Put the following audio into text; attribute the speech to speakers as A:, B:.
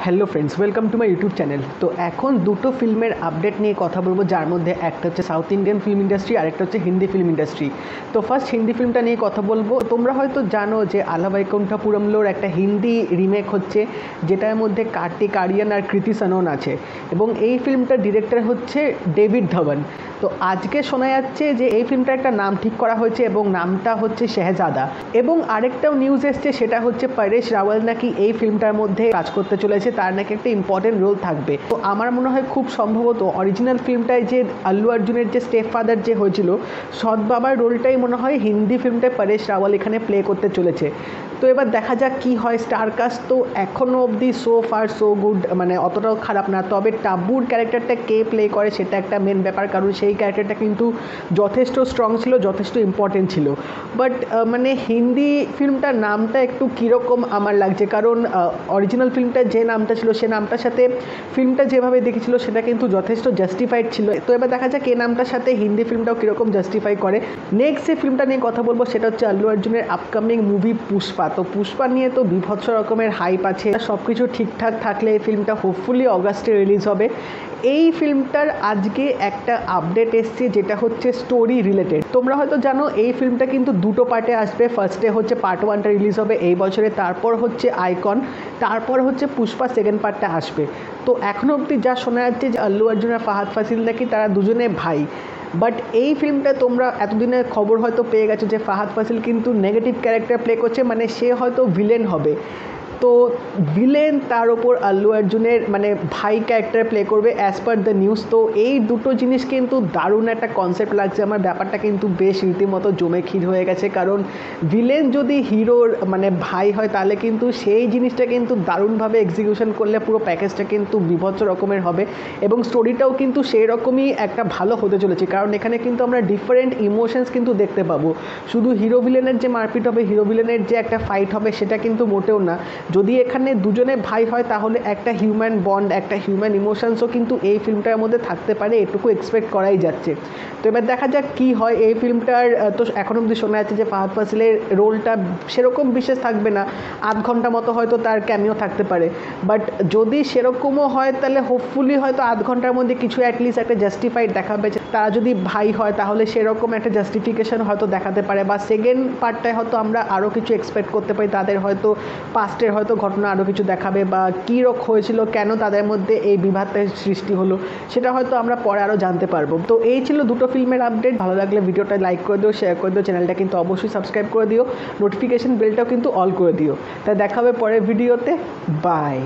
A: Hello friends, welcome to my YouTube channel. তো এখন দুটো ফিল্মের আপডেট নিয়ে কথা বলবো, যার মধ্যে একটা হচ্ছে সাউথ ইন্ডিয়ান ফিল্ম ইন্ডাস্ট্রি আর একটা হচ্ছে হিন্দি ফিল্ম ইন্ডাস্ট্রি। তো ফার্স্ট হিন্দি ফিল্মটা নিয়ে কথা বলবো। তোমরা হয়তো জানো যে আলা বৈকুণ্ঠপুরমলোর একটা হিন্দি রিমেক হচ্ছে, যেটার মধ্যে কার্তিক আরিয়ান আর কৃতি সানন আছে, এবং এই ফিল্মটার ডিরেক্টর হচ্ছে ডেভিড ধবন। তো আজকে শোনা যাচ্ছে যে এই ফিল্মটার একটা নাম ঠিক করা হয়েছে এবং নামটা হচ্ছে শেহজাদা। এবং আরেকটাও নিউজ এসছে, সেটা হচ্ছে পরেশ রাওয়াল নাকি এই ফিল্মটার মধ্যে কাজ করতে চলেছে, তার নাকি একটা ইম্পর্টেন্ট রোল থাকবে। তো আমার মনে হয় খুব সম্ভবত অরিজিনাল ফিল্মটায় যে আল্লু অর্জুনের যে স্টেপ ফাদার যে হয়েছিল, সৎ বাবার রোলটাই মনে হয় হিন্দি ফিল্মটায় পরেশ রাওয়াল এখানে প্লে করতে চলেছে। তো এবার দেখা যাক কী হয়। স্টারকাস্ট তো এখনও অবধি সো ফার সো গুড, মানে অতটাও খারাপ না। তবে টাব্বুর ক্যারেক্টারটা কে প্লে করে সেটা একটা মেন ব্যাপার, কারণ সেই ক্যারেক্টারটা কিন্তু যথেষ্ট স্ট্রং ছিল, যথেষ্ট ইম্পর্টেন্ট ছিল। বাট মানে হিন্দি ফিল্মটার নামটা একটু কীরকম আমার লাগছে, কারণ অরিজিনাল ফিল্মটার যে নামটা ছিল সে নামটার সাথে ফিল্মটা যেভাবে দেখেছিল সেটা কিন্তু যথেষ্ট জাস্টিফাইড ছিল। তো এবার দেখা যাক এই নামটার সাথে হিন্দি ফিল্মটাও কীরকম জাস্টিফাই করে। নেক্সট যে ফিল্মটা নিয়ে কথা বলবো সেটা হচ্ছে আল্লু অর্জুনের আপকামিং মুভি পুষ্পা। তো পুষ্পা নিয়ে তো বিভৎস রকমের হাইপ আছে। সব কিছু ঠিকঠাক থাকলে এই ফিল্মটা হোপফুলি অগাস্টে রিলিজ হবে। এই ফিল্মটার আজকে একটা আপডেট এসছে, যেটা হচ্ছে স্টোরি রিলেটেড। তোমরা হয়তো জানো এই ফিল্মটা কিন্তু দুটো পার্টে আসবে। ফার্স্টে হচ্ছে পার্ট 1টা রিলিজ হবে এই বছরে, তারপর হচ্ছে আইকন, তারপর হচ্ছে পুষ্পা সেকেন্ড পার্টটা আসবে। তো এখনও অবধি যা শোনা যাচ্ছে যে আল্লু অর্জুন আর ফাহাদ ফাসিল নাকি তারা দুজনে ভাই। বাট এই ফিল্মটা তোমরা এতদিনের খবর হয়তো পেয়ে গেছো যে ফাহাদ ফাসিল কিন্তু নেগেটিভ ক্যারেক্টার প্লে করছে, মানে সে হয়তো ভিলেন হবে। তো ভিলেন, তার ওপর আল্লু অর্জুনের মানে ভাই ক্যারেক্টার প্লে করবে অ্যাজ পার দ্য নিউজ। তো এই দুটো জিনিস কিন্তু দারুণ একটা কনসেপ্ট লাগছে আমার। ব্যাপারটা কিন্তু বেশ রীতিমতো জমে ক্ষীর হয়ে গেছে, কারণ ভিলেন যদি হিরোর মানে ভাই হয় তাহলে কিন্তু সেই জিনিসটা কিন্তু দারুণভাবে এক্সিকিউশন করলে পুরো প্যাকেজটা কিন্তু বিভৎস রকমের হবে, এবং স্টোরিটাও কিন্তু সেই রকমই একটা ভালো হতে চলেছে। কারণ এখানে কিন্তু আমরা ডিফারেন্ট ইমোশনস কিন্তু দেখতে পাবো। শুধু হিরো ভিলেনের যে মারপিট হবে, হিরো ভিলেনের যে একটা ফাইট হবে, সেটা কিন্তু মোটেও না। যদি এখানে দুজনে ভাই হয় তাহলে একটা হিউম্যান বন্ড, একটা হিউম্যান ইমোশনসও কিন্তু এই ফিল্মটার মধ্যে থাকতে পারে, এটুকু এক্সপেক্ট করাই যাচ্ছে। তো এবার দেখা যাক কী হয় এই ফিল্মটার। তো এখন অবধি শোনা যাচ্ছে যে ফাহাদ ফাসিলের রোলটা সেরকম বিশেষ থাকবে না, আধ ঘন্টা মতো হয়তো তার ক্যামিও থাকতে পারে। বাট যদি সেরকমও হয় তাহলে হোপফুলি হয়তো আধ ঘন্টার মধ্যে কিছু অ্যাটলিস্ট একটা জাস্টিফাইড দেখাবে। তারা যদি ভাই হয় তাহলে সেরকম একটা জাস্টিফিকেশন হয়তো দেখাতে পারে, বা সেকেন্ড পার্টটায় হয়তো আমরা আরও কিছু এক্সপেক্ট করতে পারি। তাদের হয়তো পাস্টের হয়তো ঘটনা আরও কিছু দেখাবে, বা কী হয়েছিল, কেন তাদের মধ্যে এই বিবাদের সৃষ্টি হলো, সেটা হয়তো আমরা পরে আরও জানতে পারবো। তো এই ছিল দুটো ফিল্মের আপডেট। ভালো লাগলে ভিডিওটা লাইক করে দিও, শেয়ার করে দিও, চ্যানেলটা কিন্তু অবশ্যই সাবস্ক্রাইব করে দিও, নোটিফিকেশন বেলটাও কিন্তু অল করে দিও। তাই দেখা হবে পরের ভিডিওতে। বাই।